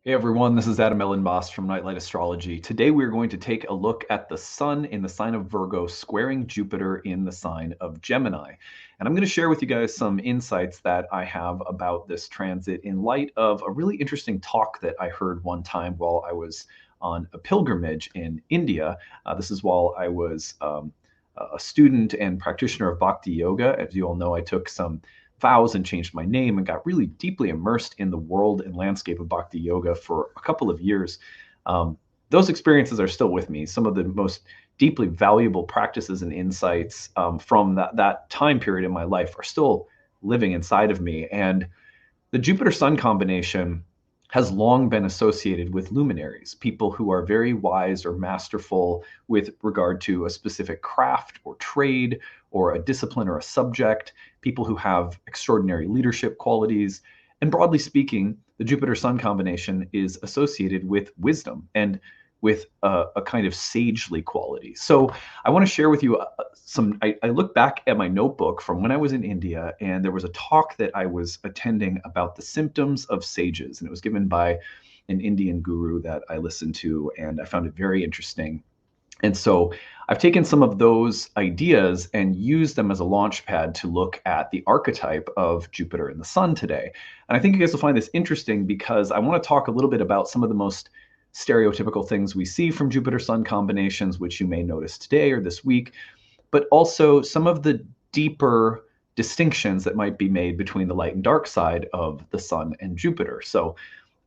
Hey everyone, this is Elenbaas from Nightlight Astrology. Today we're going to take a look at the Sun in the sign of Virgo squaring Jupiter in the sign of Gemini. And I'm going to share with you guys some insights that I have about this transit in light of a really interesting talk that I heard one time while I was on a pilgrimage in India. This is while I was a student and practitioner of bhakti yoga. As you all know, I took some vows and changed my name and got really deeply immersed in the world and landscape of bhakti yoga for a couple of years. Those experiences are still with me. Some of the most deeply valuable practices and insights from that time period in my life are still living inside of me. And the Jupiter Sun combination has long been associated with luminaries, people who are very wise or masterful with regard to a specific craft or trade or a discipline or a subject, people who have extraordinary leadership qualities. And broadly speaking, the Jupiter Sun combination is associated with wisdom and with a kind of sagely quality. So I want to share with you I look back at my notebook from when I was in India, and there was a talk that I was attending about the symptoms of sages. And it was given by an Indian guru that I listened to, and I found it very interesting. And so I've taken some of those ideas and used them as a launch pad to look at the archetype of Jupiter and the Sun today. And I think you guys will find this interesting because I want to talk a little bit about some of the most stereotypical things we see from Jupiter-Sun combinations, which you may notice today or this week, but also some of the deeper distinctions that might be made between the light and dark side of the Sun and Jupiter. So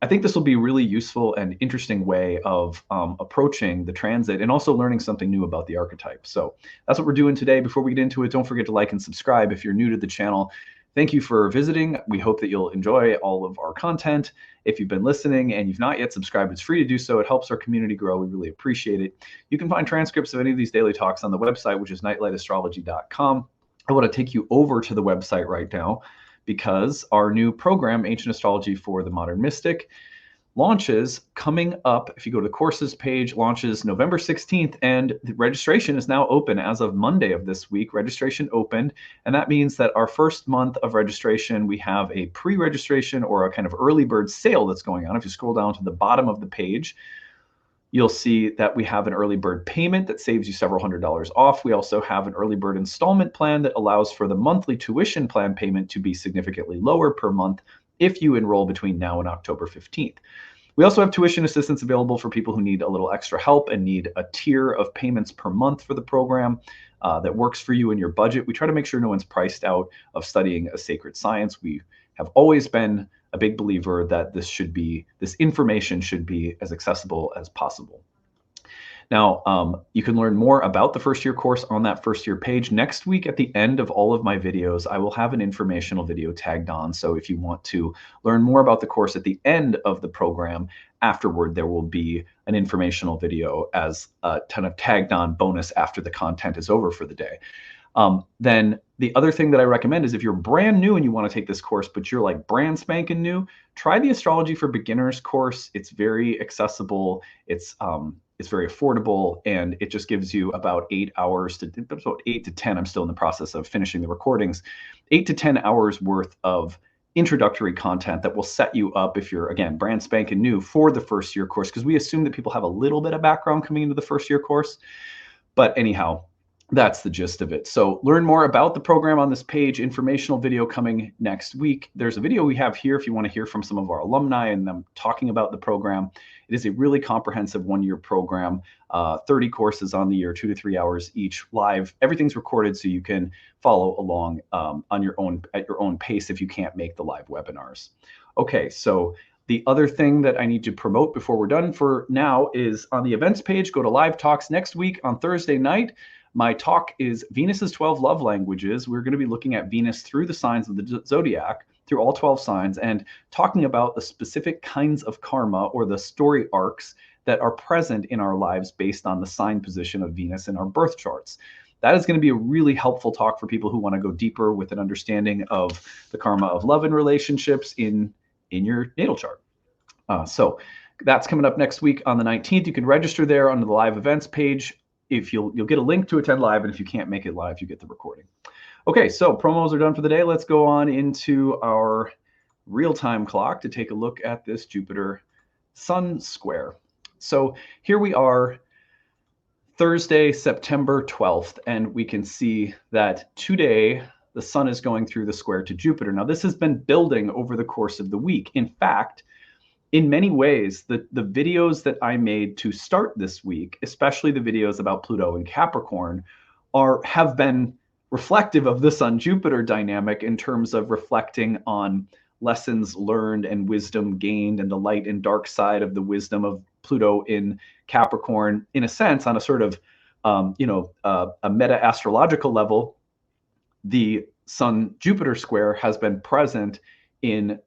I think this will be a really useful and interesting way of approaching the transit and also learning something new about the archetype. So that's what we're doing today. Before we get into it, don't forget to like and subscribe if you're new to the channel. Thank you for visiting. We hope that you'll enjoy all of our content. If you've been listening and you've not yet subscribed, it's free to do so. It helps our community grow. We really appreciate it. You can find transcripts of any of these daily talks on the website, which is nightlightastrology.com. I want to take you over to the website right now because our new program, Ancient Astrology for the Modern Mystic, launches coming up. If you go to the courses page, launches November 16th, and the registration is now open as of Monday of this week. Registration opened, and that means that our first month of registration, we have a pre-registration or a kind of early bird sale that's going on. If you scroll down to the bottom of the page, you'll see that we have an early bird payment that saves you several $100s off. We also have an early bird installment plan that allows for the monthly tuition plan payment to be significantly lower per month if you enroll between now and October 15th. We also have tuition assistance available for people who need a little extra help and need a tier of payments per month for the program that works for you and your budget. We try to make sure no one's priced out of studying a sacred science. We have always been a big believer that this information should be as accessible as possible. Now, you can learn more about the first year course on that first year page. Next week, at the end of all of my videos, I will have an informational video tagged on. So if you want to learn more about the course at the end of the program, afterward, there will be an informational video as a kind of tagged on bonus after the content is over for the day. Then the other thing that I recommend is if you're brand new and you want to take this course, but you're like brand spanking new, try the Astrology for Beginners course. It's very accessible. It's very affordable, and it just gives you about 8 hours about 8 to 10. I'm still in the process of finishing the recordings. 8 to 10 hours worth of introductory content that will set you up if you're, again, brand spanking new for the first year course, because we assume that people have a little bit of background coming into the first year course. But anyhow, that's the gist of it. So learn more about the program on this page. Informational video coming next week. There's a video we have here if you want to hear from some of our alumni and them talking about the program. It is a really comprehensive one-year program, 30 courses on the year, 2 to 3 hours each live. Everything's recorded so you can follow along at your own pace if you can't make the live webinars. Okay, so the other thing that I need to promote before we're done for now is on the events page, go to live talks next week on Thursday night. My talk is Venus's 12 Love Languages. We're going to be looking at Venus through the signs of the zodiac, through all 12 signs, and talking about the specific kinds of karma or the story arcs that are present in our lives based on the sign position of Venus in our birth charts. That is going to be a really helpful talk for people who want to go deeper with an understanding of the karma of love and relationships in your natal chart. So that's coming up next week on the 19th. You can register there under the live events page. If you'll get a link to attend live, and if you can't make it live, you get the recording. Okay, so promos are done for the day. Let's go on into our real-time clock to take a look at this Jupiter Sun square. So here we are, Thursday, September 12th, and we can see that today the sun is going through the square to Jupiter. Now, this has been building over the course of the week. In fact, in many ways, the videos that I made to start this week, especially the videos about Pluto and Capricorn, have been reflective of the Sun-Jupiter dynamic in terms of reflecting on lessons learned and wisdom gained and the light and dark side of the wisdom of Pluto in Capricorn. In a sense, on a sort of a meta-astrological level, the Sun-Jupiter square has been present in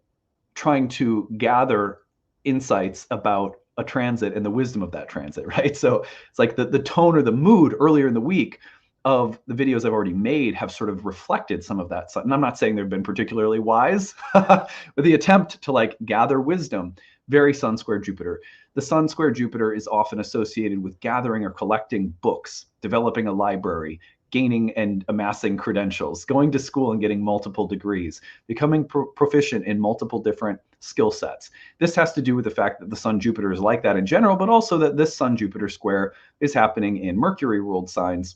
trying to gather insights about a transit and the wisdom of that transit, right? So it's like the tone or the mood earlier in the week of the videos I've already made have sort of reflected some of that. And I'm not saying they've been particularly wise, but the attempt to like gather wisdom, very Sun square Jupiter. The Sun square Jupiter is often associated with gathering or collecting books, developing a library, gaining and amassing credentials, going to school and getting multiple degrees, becoming proficient in multiple different skill sets. This has to do with the fact that the Sun-Jupiter is like that in general, but also that this Sun-Jupiter square is happening in Mercury ruled signs,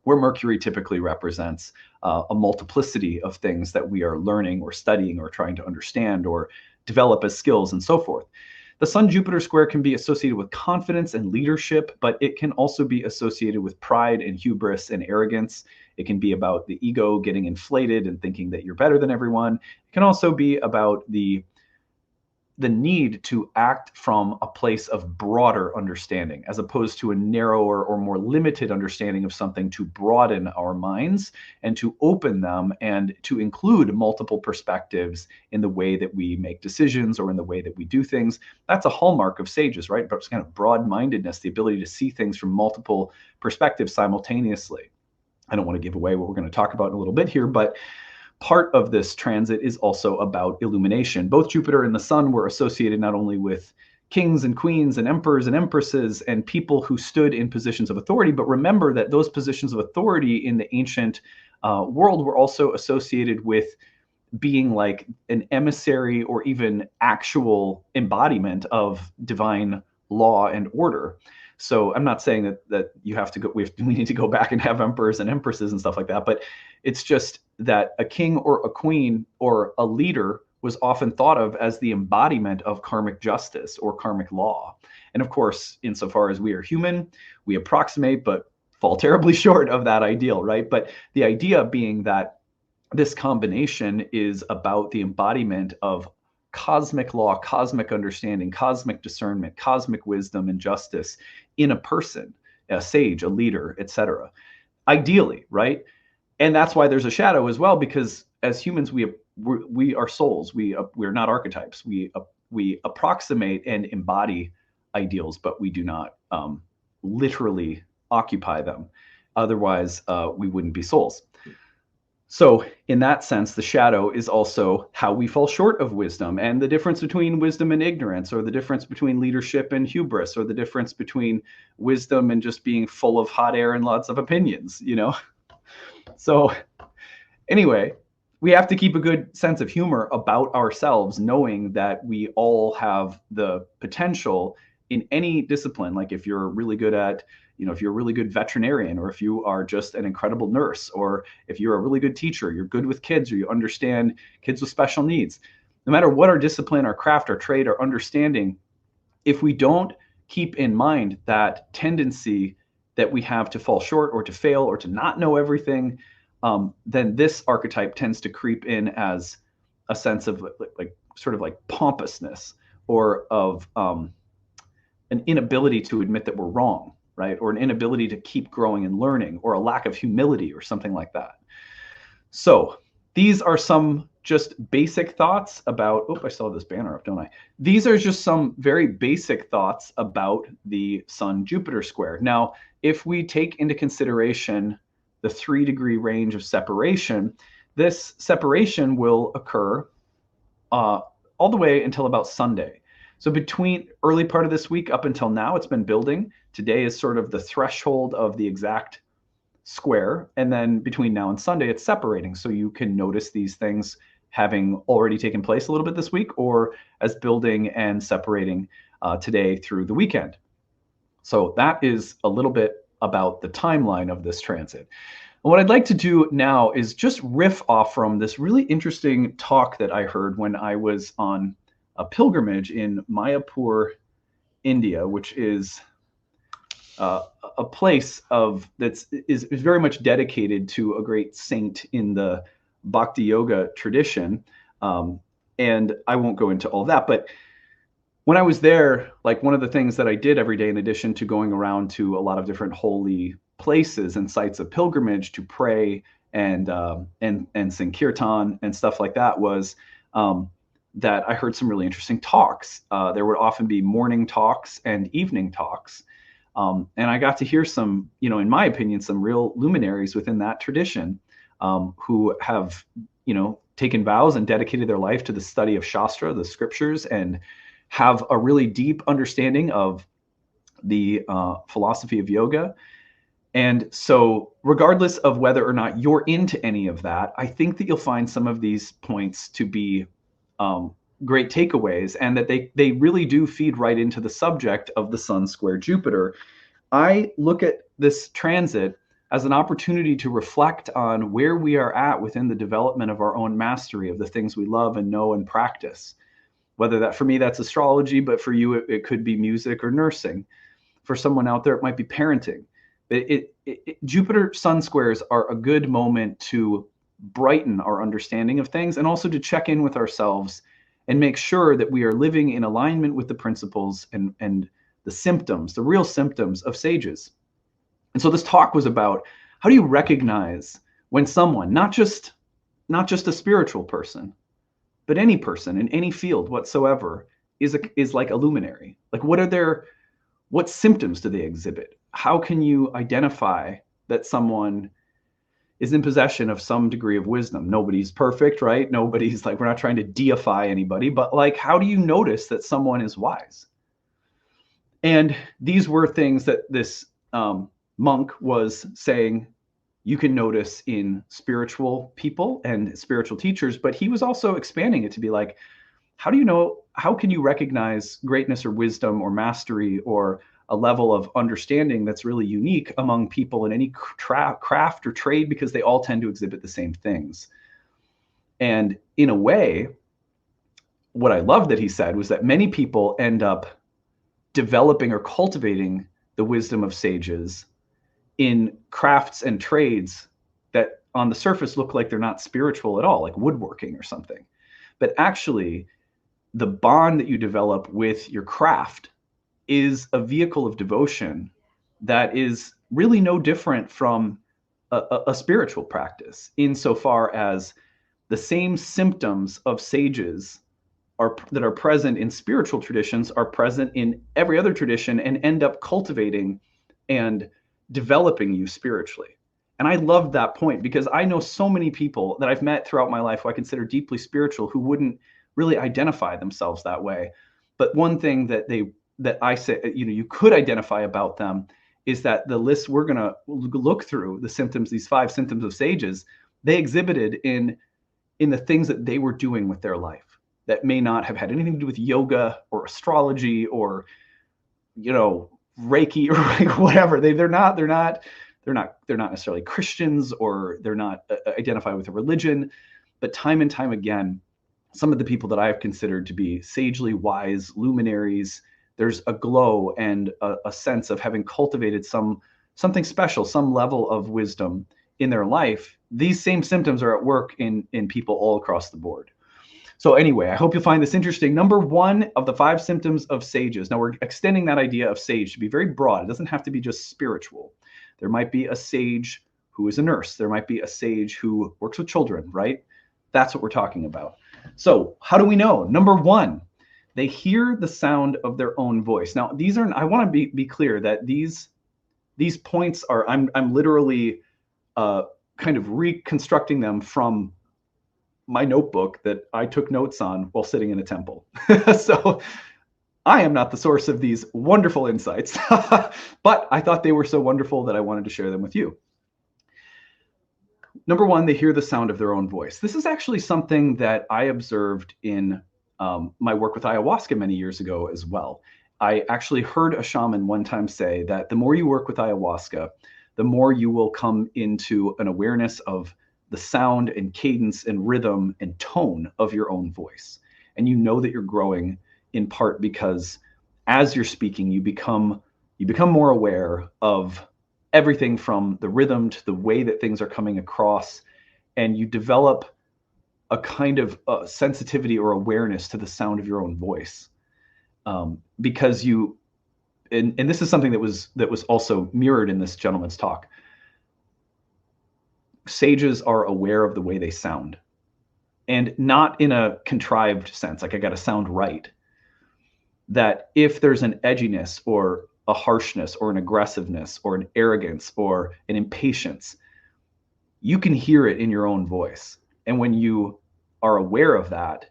where Mercury typically represents a multiplicity of things that we are learning or studying or trying to understand or develop as skills and so forth. The Sun-Jupiter square can be associated with confidence and leadership, but it can also be associated with pride and hubris and arrogance. It can be about the ego getting inflated and thinking that you're better than everyone. It can also be about the need to act from a place of broader understanding, as opposed to a narrower or more limited understanding of something, to broaden our minds and to open them and to include multiple perspectives in the way that we make decisions or in the way that we do things. That's a hallmark of sages, right? But it's kind of broad-mindedness, the ability to see things from multiple perspectives simultaneously. I don't want to give away what we're going to talk about in a little bit here, but part of this transit is also about illumination. Both Jupiter and the Sun were associated not only with kings and queens and emperors and empresses and people who stood in positions of authority, but remember that those positions of authority in the ancient world were also associated with being like an emissary or even actual embodiment of divine law and order. So I'm not saying that you have to go, we need to go back and have emperors and empresses and stuff like that, but it's just that a king or a queen or a leader was often thought of as the embodiment of karmic justice or karmic law. And of course, insofar as we are human, we approximate but fall terribly short of that ideal, right? But the idea being that this combination is about the embodiment of cosmic law, cosmic understanding, cosmic discernment, cosmic wisdom and justice in a person, a sage, a leader, etc. Ideally, right? And that's why there's a shadow as well, because as humans, we are souls. We're not archetypes. We approximate and embody ideals, but we do not literally occupy them. Otherwise, we wouldn't be souls. So in that sense, the shadow is also how we fall short of wisdom, and the difference between wisdom and ignorance, or the difference between leadership and hubris, or the difference between wisdom and just being full of hot air and lots of opinions, you know? So anyway, we have to keep a good sense of humor about ourselves, knowing that we all have the potential in any discipline. Like if you're really good at, if you're a really good veterinarian, or if you are just an incredible nurse, or if you're a really good teacher, you're good with kids, or you understand kids with special needs. No matter what our discipline, our craft, our trade, our understanding, if we don't keep in mind that tendency that we have to fall short or to fail or to not know everything, then this archetype tends to creep in as a sense of sort of like pompousness, or of an inability to admit that we're wrong, right? Or an inability to keep growing and learning, or a lack of humility or something like that. So these are some just basic thoughts about, I still have this banner up, don't I? These are just some very basic thoughts about the Sun-Jupiter square. Now, if we take into consideration the 3-degree range of separation, this separation will occur all the way until about Sunday. So between early part of this week up until now, it's been building. Today is sort of the threshold of the exact square. And then between now and Sunday, it's separating. So you can notice these things having already taken place a little bit this week, or as building and separating today through the weekend. So that is a little bit about the timeline of this transit. And what I'd like to do now is just riff off from this really interesting talk that I heard when I was on a pilgrimage in Mayapur, India, which is a place that is very much dedicated to a great saint in the bhakti yoga tradition. And I won't go into all that, but when I was there, like one of the things that I did every day, in addition to going around to a lot of different holy places and sites of pilgrimage to pray and sing kirtan and stuff like that, was that I heard some really interesting talks. There would often be morning talks and evening talks. And I got to hear some, in my opinion, some real luminaries within that tradition who have, taken vows and dedicated their life to the study of Shastra, the scriptures, and have a really deep understanding of the philosophy of yoga. And so regardless of whether or not you're into any of that, I think that you'll find some of these points to be great takeaways, and that they really do feed right into the subject of the Sun square Jupiter. I look at this transit as an opportunity to reflect on where we are at within the development of our own mastery of the things we love and know and practice. Whether that, for me, that's astrology, but for you, it could be music or nursing. For someone out there, it might be parenting. Jupiter Sun squares are a good moment to brighten our understanding of things, and also to check in with ourselves and make sure that we are living in alignment with the principles and the symptoms, the real symptoms of sages. And so this talk was about, how do you recognize when someone, not just a spiritual person, but any person in any field whatsoever is like a luminary? Like, what symptoms do they exhibit? How can you identify that someone is in possession of some degree of wisdom? Nobody's perfect, right? Nobody's like, we're not trying to deify anybody, but like, how do you notice that someone is wise? And these were things that this monk was saying you can notice in spiritual people and spiritual teachers, but he was also expanding it to be like, how can you recognize greatness or wisdom or mastery or a level of understanding that's really unique among people in any craft or trade, because they all tend to exhibit the same things. And in a way, what I love that he said was that many people end up developing or cultivating the wisdom of sages in crafts and trades that on the surface look like they're not spiritual at all, like woodworking or something. But actually, the bond that you develop with your craft is a vehicle of devotion that is really no different from a spiritual practice, insofar as the same symptoms of sages that are present in spiritual traditions are present in every other tradition, and end up cultivating and developing you spiritually. And I love that point, because I know so many people that I've met throughout my life who I consider deeply spiritual, who wouldn't really identify themselves that way. But one thing that I say, you could identify about them, is that the list we're going to look through, the symptoms, these 5 symptoms of sages, they exhibited in the things that they were doing with their life that may not have had anything to do with yoga or astrology or, Reiki or like whatever. They're not necessarily Christians, or they're not identified with a religion. But time and time again, some of the people that I've considered to be sagely wise luminaries, there's a glow and a sense of having cultivated something special, some level of wisdom in their life. These same symptoms are at work in people all across the board. So anyway, I hope you'll find this interesting. Number 1 of the 5 symptoms of sages. Now we're extending that idea of sage to be very broad. It doesn't have to be just spiritual. There might be a sage who is a nurse. There might be a sage who works with children, right? That's what we're talking about. So how do we know? Number 1, they hear the sound of their own voice. Now I want to be clear that these points are, I'm literally kind of reconstructing them from my notebook that I took notes on while sitting in a temple. So I am not the source of these wonderful insights, but I thought they were so wonderful that I wanted to share them with you. Number 1, they hear the sound of their own voice. This is actually something that I observed in my work with ayahuasca many years ago as well. I actually heard a shaman one time say that the more you work with ayahuasca, the more you will come into an awareness of the sound and cadence and rhythm and tone of your own voice. And you know that you're growing in part because as you're speaking, you become more aware of everything from the rhythm to the way that things are coming across, and you develop a kind of sensitivity or awareness to the sound of your own voice, because you and this is something that was also mirrored in this gentleman's talk. Sages are aware of the way they sound, and not in a contrived sense, like I got to sound right. That if there's an edginess or a harshness or an aggressiveness or an arrogance or an impatience, you can hear it in your own voice. And when you are aware of that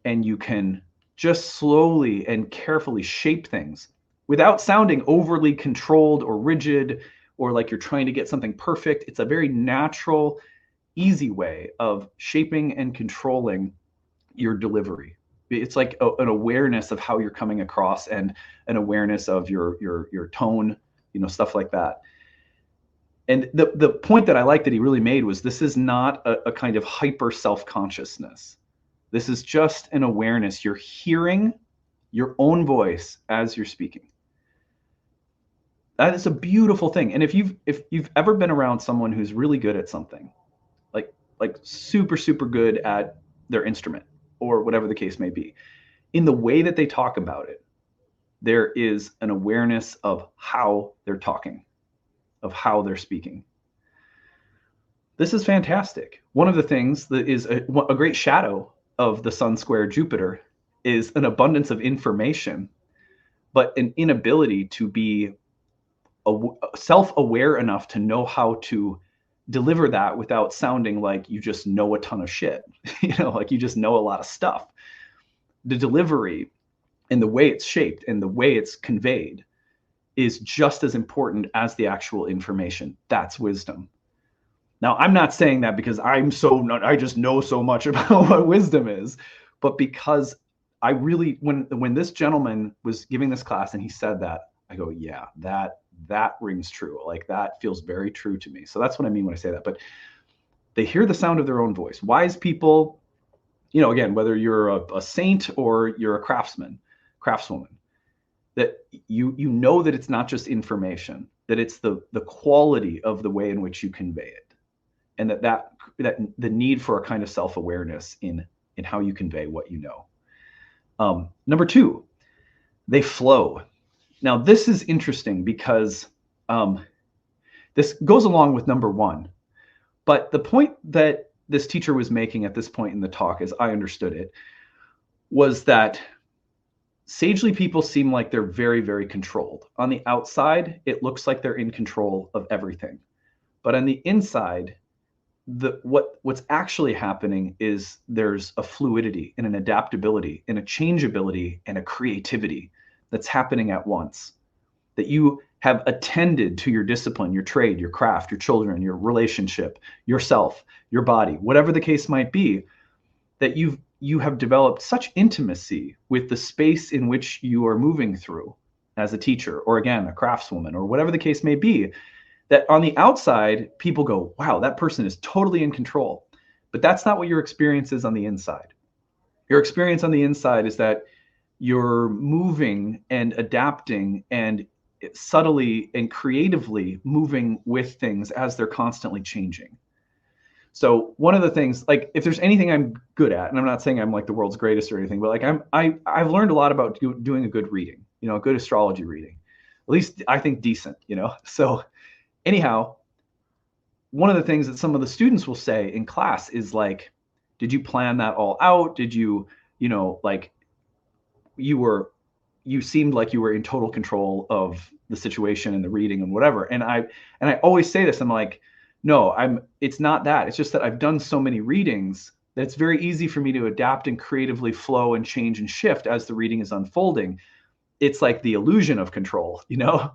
and you can just slowly and carefully shape things without sounding overly controlled or rigid or like you're trying to get something perfect, it's a very natural, easy way of shaping and controlling your delivery. It's like an awareness of how you're coming across and an awareness of your tone, stuff like that. And the point that I like that he really made was this is not a kind of hyper self-consciousness. This is just an awareness. You're hearing your own voice as you're speaking. That is a beautiful thing. And if you've ever been around someone who's really good at something, like super, super good at their instrument or whatever the case may be, in the way that they talk about it, there is an awareness of how they're talking, of how they're speaking. This is fantastic. One of the things that is a great shadow of the Sun square Jupiter is an abundance of information, but an inability to be self-aware enough to know how to deliver that without sounding like you just know a ton of shit, like you just know a lot of stuff. The delivery and the way it's shaped and the way it's conveyed is just as important as the actual information. That's wisdom. Now, I'm not saying that because I just know so much about what wisdom is, but because I really, when this gentleman was giving this class and he said that, I go, yeah, that rings true. Like that feels very true to me. So that's what I mean when I say that. But they hear the sound of their own voice. Wise people, again, whether you're a saint or you're a craftswoman, that you know that it's not just information, that it's the quality of the way in which you convey it, and that the need for a kind of self-awareness in how you convey what you know. Number two, they flow. Now, this is interesting because this goes along with number one. But the point that this teacher was making at this point in the talk, as I understood it, was that sagely people seem like they're very, very controlled. On the outside, it looks like they're in control of everything. But on the inside, what's actually happening is there's a fluidity and an adaptability and a changeability and a creativity that's happening at once, that you have attended to your discipline, your trade, your craft, your children, your relationship, yourself, your body, whatever the case might be, that you have developed such intimacy with the space in which you are moving through as a teacher, or again, a craftswoman, or whatever the case may be, that on the outside, people go, wow, that person is totally in control. But that's not what your experience is on the inside. Your experience on the inside is that you're moving and adapting and subtly and creatively moving with things as they're constantly changing. So one of the things, like if there's anything I'm good at, and I'm not saying I'm like the world's greatest or anything, but like I've learned a lot about doing a good reading, a good astrology reading, at least I think decent, So anyhow, one of the things that some of the students will say in class is like, did you plan that all out? Did you, like you seemed like you were in total control of the situation and the reading and whatever. And I always say this, I'm like, no, it's not that. It's just that I've done so many readings that it's very easy for me to adapt and creatively flow and change and shift as the reading is unfolding. It's like the illusion of control,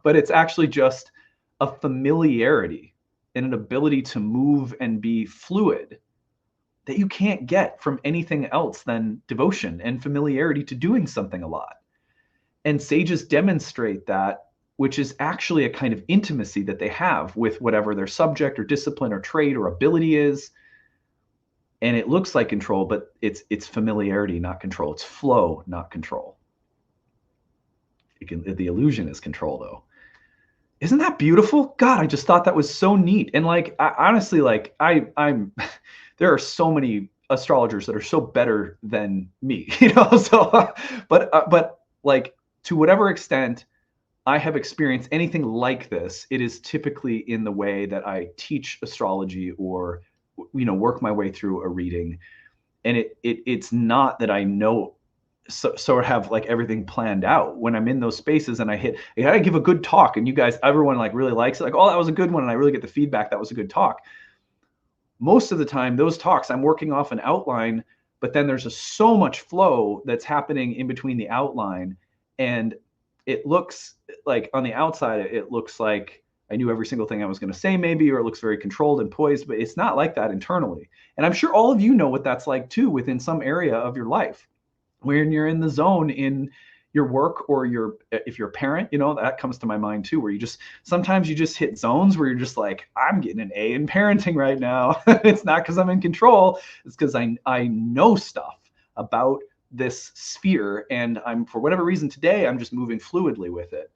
but it's actually just a familiarity and an ability to move and be fluid that you can't get from anything else than devotion and familiarity to doing something a lot. And sages demonstrate that, which is actually a kind of intimacy that they have with whatever their subject or discipline or trait or ability is. And it looks like control, but it's familiarity, not control. It's flow, not control. The illusion is control, though. Isn't that beautiful? God, I just thought that was so neat. And like, honestly, like I'm there are so many astrologers that are so better than me, you know. So, but like, to whatever extent I have experienced anything like this, it is typically in the way that I teach astrology or, you know, work my way through a reading. And it's not that I know sort of have like everything planned out. When I'm in those spaces and I gotta give a good talk, and you guys, everyone like really likes it, like, oh, that was a good one, and I really get the feedback that was a good talk. Most of the time, those talks, I'm working off an outline, but then there's so much flow that's happening in between the outline, and it looks like on the outside, it looks like I knew every single thing I was going to say, maybe, or it looks very controlled and poised, but it's not like that internally. And I'm sure all of you know what that's like too, within some area of your life, when you're in the zone in your work, or if you're a parent, you know, that comes to my mind too, where sometimes you just hit zones where you're just like, I'm getting an A in parenting right now. It's not because I'm in control. It's because I know stuff about this sphere, and for whatever reason today, I'm just moving fluidly with it.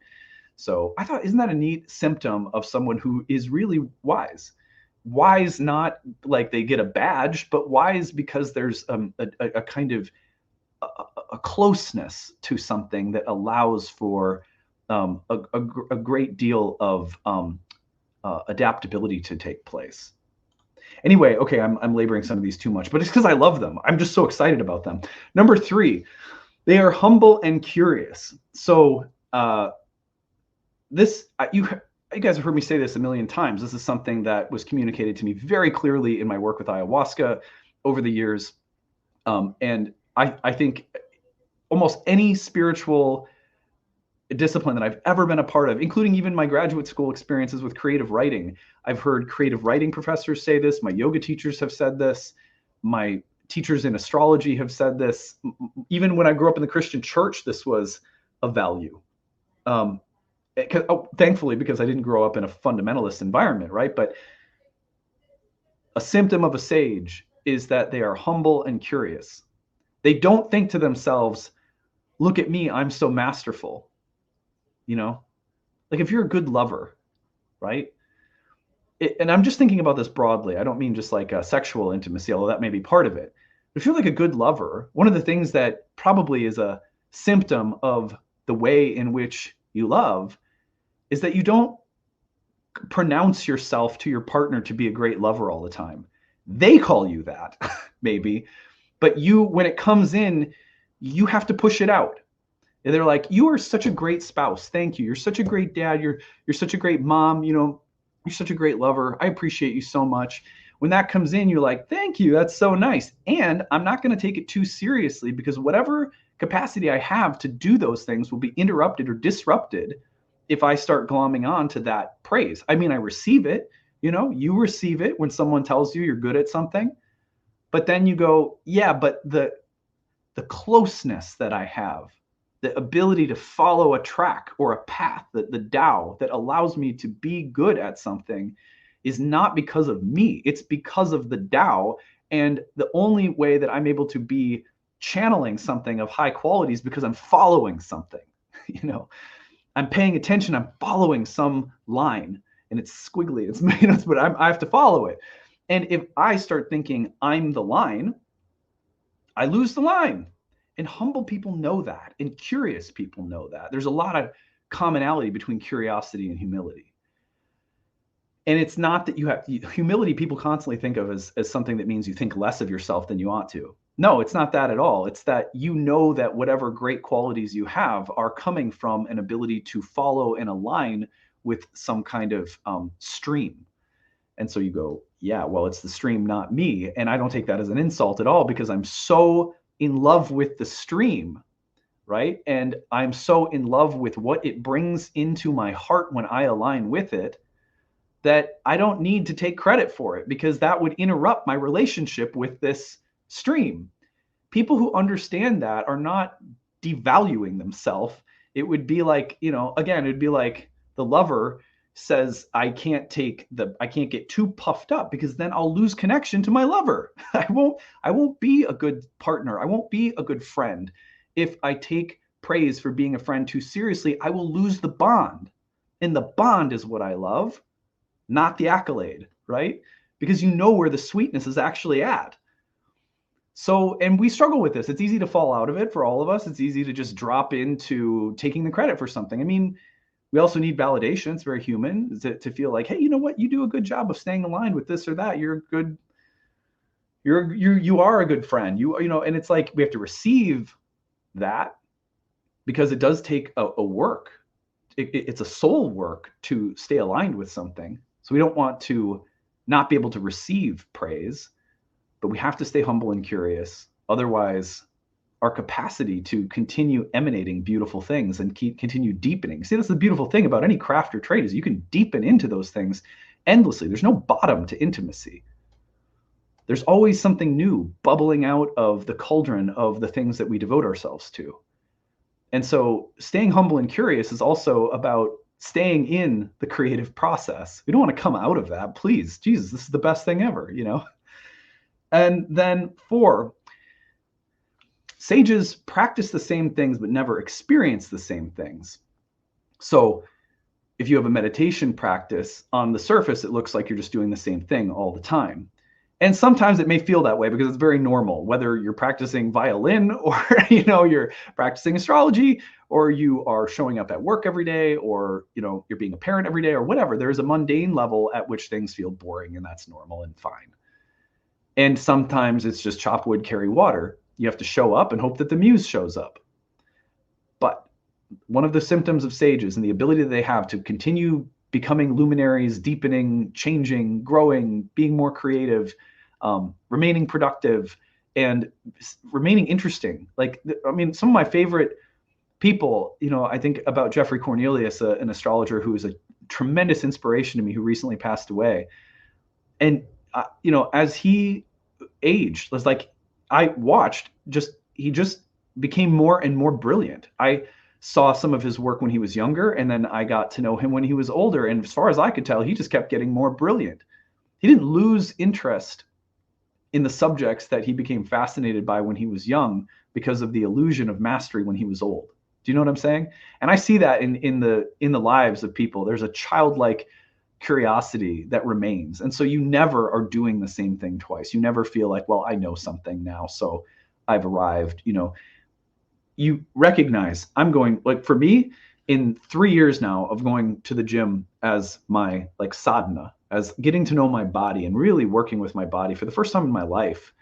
So I thought, isn't that a neat symptom of someone who is really wise? Wise, not like they get a badge, but wise because there's a kind of a closeness to something that allows for a great deal of adaptability to take place. Anyway, okay, I'm laboring some of these too much, but it's because I love them. I'm just so excited about them. Number 3, they are humble and curious. So you guys have heard me say this a million times. This is something that was communicated to me very clearly in my work with ayahuasca over the years. And I think almost any spiritual discipline that I've ever been a part of, including even my graduate school experiences with creative writing, I've heard creative writing professors say this. My yoga teachers have said this. My teachers in astrology have said this. Even when I grew up in the Christian church, this was a value. Thankfully, because I didn't grow up in a fundamentalist environment, right? But a symptom of a sage is that they are humble and curious. They don't think to themselves, look at me, I'm so masterful. You know, like if you're a good lover, right? And I'm just thinking about this broadly. I don't mean just like a sexual intimacy, although that may be part of it. But if you're like a good lover, one of the things that probably is a symptom of the way in which you love is that you don't pronounce yourself to your partner to be a great lover all the time. They call you that, maybe, but when it comes in, you have to push it out. And they're like, you are such a great spouse. Thank you. You're such a great dad. You're such a great mom. You know, you're such a great lover. I appreciate you so much. When that comes in, you're like, thank you. That's so nice. And I'm not going to take it too seriously, because whatever capacity I have to do those things will be interrupted or disrupted if I start glomming on to that praise. I mean, I receive it. You know, you receive it when someone tells you you're good at something. But then you go, yeah, but the closeness that I have, the ability to follow a track or a path, the Tao that allows me to be good at something, is not because of me. It's because of the Tao. And the only way that I'm able to be channeling something of high quality is because I'm following something. You know, I'm paying attention. I'm following some line, and it's squiggly. It's but I have to follow it. And if I start thinking I'm the line, I lose the line. And humble people know that, and curious people know that. There's a lot of commonality between curiosity and humility. And it's not that humility, people constantly think of as something that means you think less of yourself than you ought to. No, it's not that at all. It's that you know that whatever great qualities you have are coming from an ability to follow and align with some kind of stream. And so you go, yeah, well, it's the stream, not me. And I don't take that as an insult at all, because I'm so in love with the stream, right? And I'm so in love with what it brings into my heart when I align with it, that I don't need to take credit for it, because that would interrupt my relationship with this stream. People who understand that are not devaluing themselves It would be like, again, it'd be like the lover says, I can't get too puffed up because then I'll lose connection to my lover. I won't be a good partner. I won't be a good friend. If I take praise for being a friend too seriously, I will lose the bond. And the bond is what I love, not the accolade, right? Because you know where the sweetness is actually at. So, and we struggle with this. It's easy to fall out of it for all of us. It's easy to just drop into taking the credit for something. I mean, we also need validation. It's very human to feel like, hey, you know what? You do a good job of staying aligned with this or that. You're good. You are a good friend. And it's like we have to receive that because it does take a work. It's a soul work to stay aligned with something. So we don't want to not be able to receive praise, but we have to stay humble and curious. Otherwise, our capacity to continue emanating beautiful things and continue deepening. See, that's the beautiful thing about any craft or trade is you can deepen into those things endlessly. There's no bottom to intimacy. There's always something new bubbling out of the cauldron of the things that we devote ourselves to. And so staying humble and curious is also about staying in the creative process. We don't want to come out of that. Please, Jesus, this is the best thing ever, And then 4, sages practice the same things but never experience the same things. So if you have a meditation practice, on the surface, it looks like you're just doing the same thing all the time. And sometimes it may feel that way because it's very normal, whether you're practicing violin or, you're practicing astrology, or you are showing up at work every day, or, you're being a parent every day or whatever. There's a mundane level at which things feel boring, and that's normal and fine. And sometimes it's just chop wood, carry water. You have to show up and hope that the muse shows up. But one of the symptoms of sages and the ability that they have to continue becoming luminaries, deepening, changing, growing, being more creative, remaining productive, and remaining interesting. Some of my favorite people, I think about Jeffrey Cornelius, an astrologer who is a tremendous inspiration to me, who recently passed away. And, as he aged, was like, I watched he just became more and more brilliant. I saw some of his work when he was younger, and then I got to know him when he was older. And as far as I could tell, he just kept getting more brilliant. He didn't lose interest in the subjects that he became fascinated by when he was young because of the illusion of mastery when he was old. Do you know what I'm saying? And I see that in the lives of people. There's a childlike curiosity that remains. And so you never are doing the same thing twice. You never feel like, well, I know something now, so I've arrived. You recognize, I'm going, like, for me, in 3 years now of going to the gym as my sadhana, as getting to know my body and really working with my body for the first time in my life.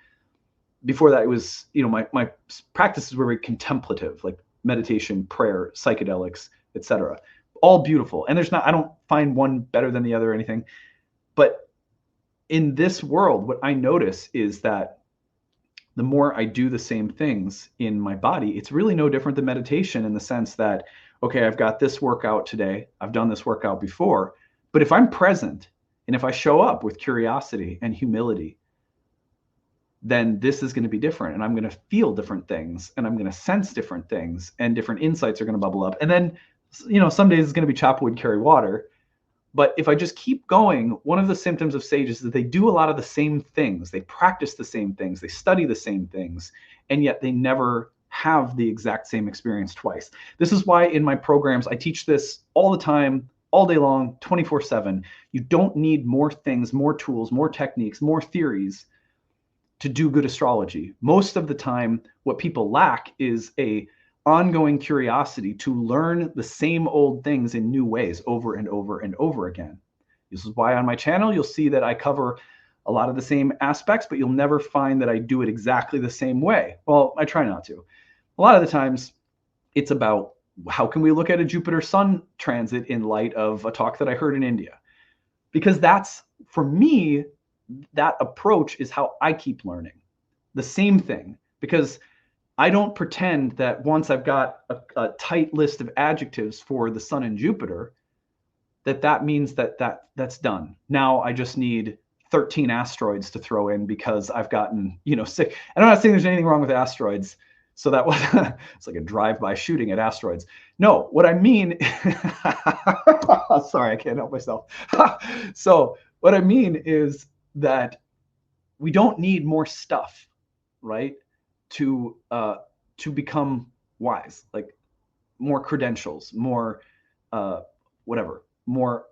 Before that, it was, my practices were very contemplative, like meditation, prayer, psychedelics, etc. All beautiful. And I don't find one better than the other or anything. But in this world, what I notice is that the more I do the same things in my body, it's really no different than meditation, in the sense that, okay, I've got this workout today. I've done this workout before. But if I'm present and if I show up with curiosity and humility, then this is going to be different, and I'm going to feel different things, and I'm going to sense different things, and different insights are going to bubble up. And then, some days it's going to be chop wood, carry water. But if I just keep going, one of the symptoms of sages is that they do a lot of the same things. They practice the same things. They study the same things, and yet they never have the exact same experience twice. This is why in my programs, I teach this all the time, all day long, 24/7. You don't need more things, more tools, more techniques, more theories to do good astrology. Most of the time, what people lack is a ongoing curiosity to learn the same old things in new ways over and over and over again. This is why on my channel, you'll see that I cover a lot of the same aspects, but you'll never find that I do it exactly the same way. Well, I try not to. A lot of the times, it's about how can we look at a Jupiter-Sun transit in light of a talk that I heard in India? Because that's, for me, that approach is how I keep learning. The same thing, because I don't pretend that once I've got a tight list of adjectives for the Sun and Jupiter, that means that's done. Now I just need 13 asteroids to throw in because I've gotten, sick. And I'm not saying there's anything wrong with asteroids. So that was it's like a drive-by shooting at asteroids. No, what I mean, sorry, I can't help myself. So what I mean is that we don't need more stuff, right? To become wise, like more credentials, more whatever, more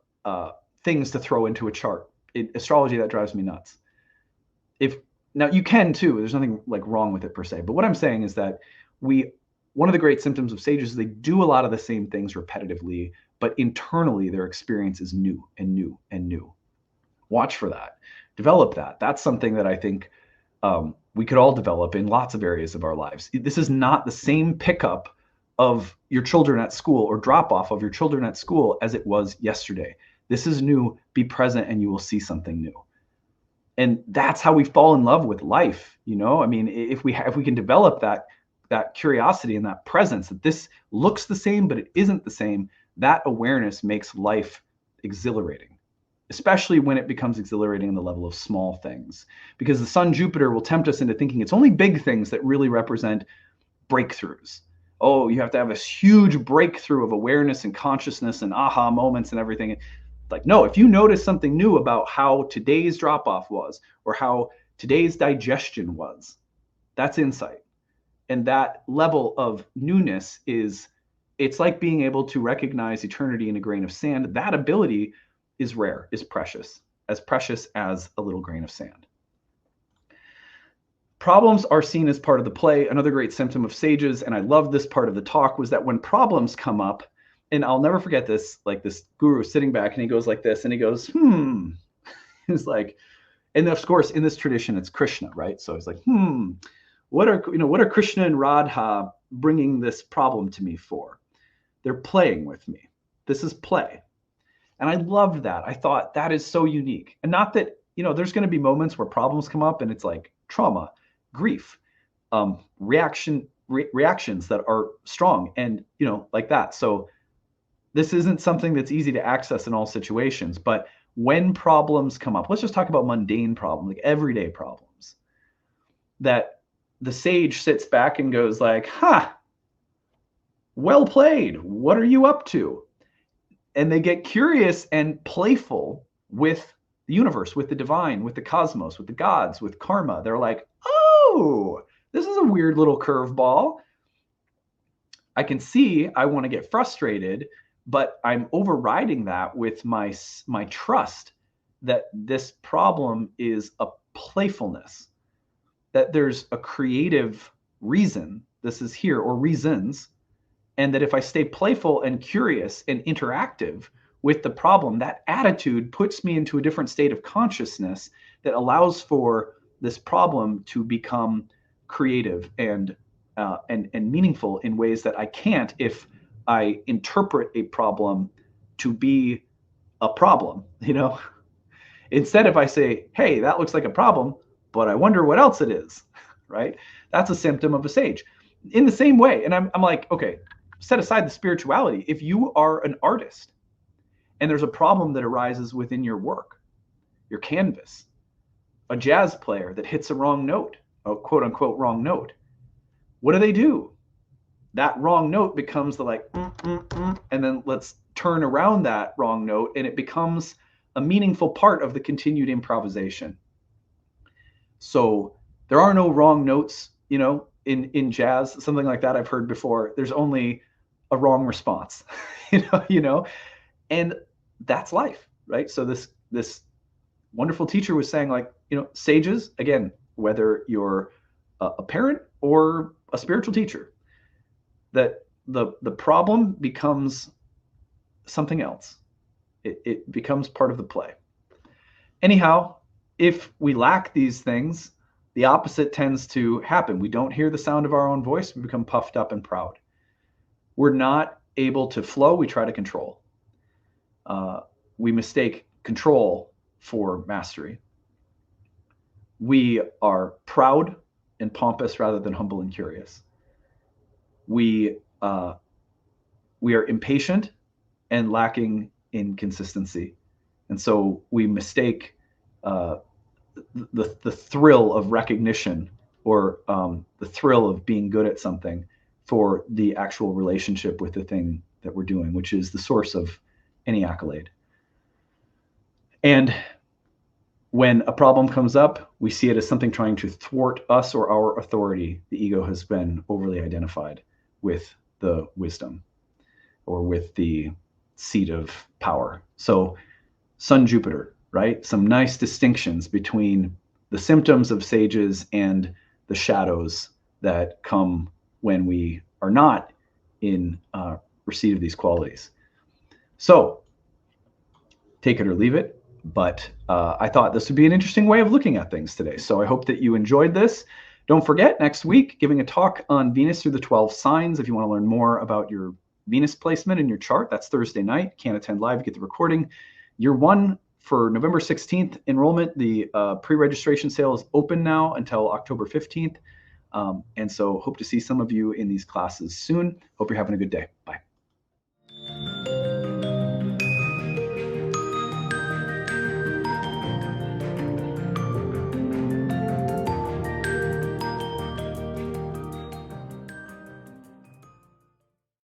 things to throw into a chart. In astrology, that drives me nuts. If now you can too, there's nothing like wrong with it per se, but what I'm saying is that one of the great symptoms of sages is they do a lot of the same things repetitively, but internally their experience is new and new and new. Watch for that, develop that. That's something that I think we could all develop in lots of areas of our lives. This is not the same pickup of your children at school or drop off of your children at school as it was yesterday. This is new. Be present and you will see something new. And that's how we fall in love with life. You know, I mean, if we can develop that curiosity and that presence, that this looks the same, but it isn't the same, that awareness makes life exhilarating, especially when it becomes exhilarating in the level of small things. Because the sun Jupiter will tempt us into thinking it's only big things that really represent breakthroughs. Oh, you have to have this huge breakthrough of awareness and consciousness and aha moments and everything. Like, no, if you notice something new about how today's drop off was or how today's digestion was, that's insight. And that level of newness it's like being able to recognize eternity in a grain of sand. That ability is rare, is precious as a little grain of sand. Problems are seen as part of the play. Another great symptom of sages, and I love this part of the talk, was that when problems come up, and I'll never forget this, like this guru sitting back and he goes like this and he goes, He's like, and of course in this tradition it's Krishna, right? So he's like, what are Krishna and Radha bringing this problem to me for? They're playing with me. This is play. And I loved that. I thought that is so unique. And not that, there's going to be moments where problems come up and it's like trauma, grief, reactions that are strong and, like that. So this isn't something that's easy to access in all situations, but when problems come up, let's just talk about mundane problems, like everyday problems, that the sage sits back and goes like, well played. What are you up to? And they get curious and playful with the universe, with the divine, with the cosmos, with the gods, with karma. They're like, oh, this is a weird little curveball. I can see I want to get frustrated, but I'm overriding that with my trust that this problem is a playfulness, that there's a creative reason this is here, or reasons, and that if I stay playful and curious and interactive with the problem, that attitude puts me into a different state of consciousness that allows for this problem to become creative and meaningful in ways that I can't if I interpret a problem to be a problem. Instead, if I say, hey, that looks like a problem, but I wonder what else it is, right? That's a symptom of a sage. In the same way, and I'm like, okay, set aside the spirituality. If you are an artist and there's a problem that arises within your work, your canvas, a jazz player that hits a wrong note, a quote unquote wrong note, what do? That wrong note becomes the like, and then let's turn around that wrong note and it becomes a meaningful part of the continued improvisation. So there are no wrong notes, in jazz, something like that I've heard before. There's only a wrong response, and that's life, right? So this wonderful teacher was saying, like, sages, again, whether you're a parent or a spiritual teacher, that the problem becomes something else. It becomes part of the play. Anyhow, if we lack these things, the opposite tends to happen. We don't hear the sound of our own voice. We become puffed up and proud. We're not able to flow. We try to control. We mistake control for mastery. We are proud and pompous rather than humble and curious. We are impatient and lacking in consistency. And so we mistake the thrill of recognition or the thrill of being good at something for the actual relationship with the thing that we're doing, which is the source of any accolade. And when a problem comes up, we see it as something trying to thwart us or our authority. The ego has been overly identified with the wisdom or with the seat of power. So Sun, Jupiter, right? Some nice distinctions between the symptoms of sages and the shadows that come when we are not in receipt of these qualities. So take it or leave it. But I thought this would be an interesting way of looking at things today. So I hope that you enjoyed this. Don't forget, next week, giving a talk on Venus through the 12 signs. If you want to learn more about your Venus placement in your chart, that's Thursday night. Can't attend live, get the recording. Year 1 for November 16th enrollment. The pre-registration sale is open now until October 15th. And so hope to see some of you in these classes soon. Hope you're having a good day. Bye.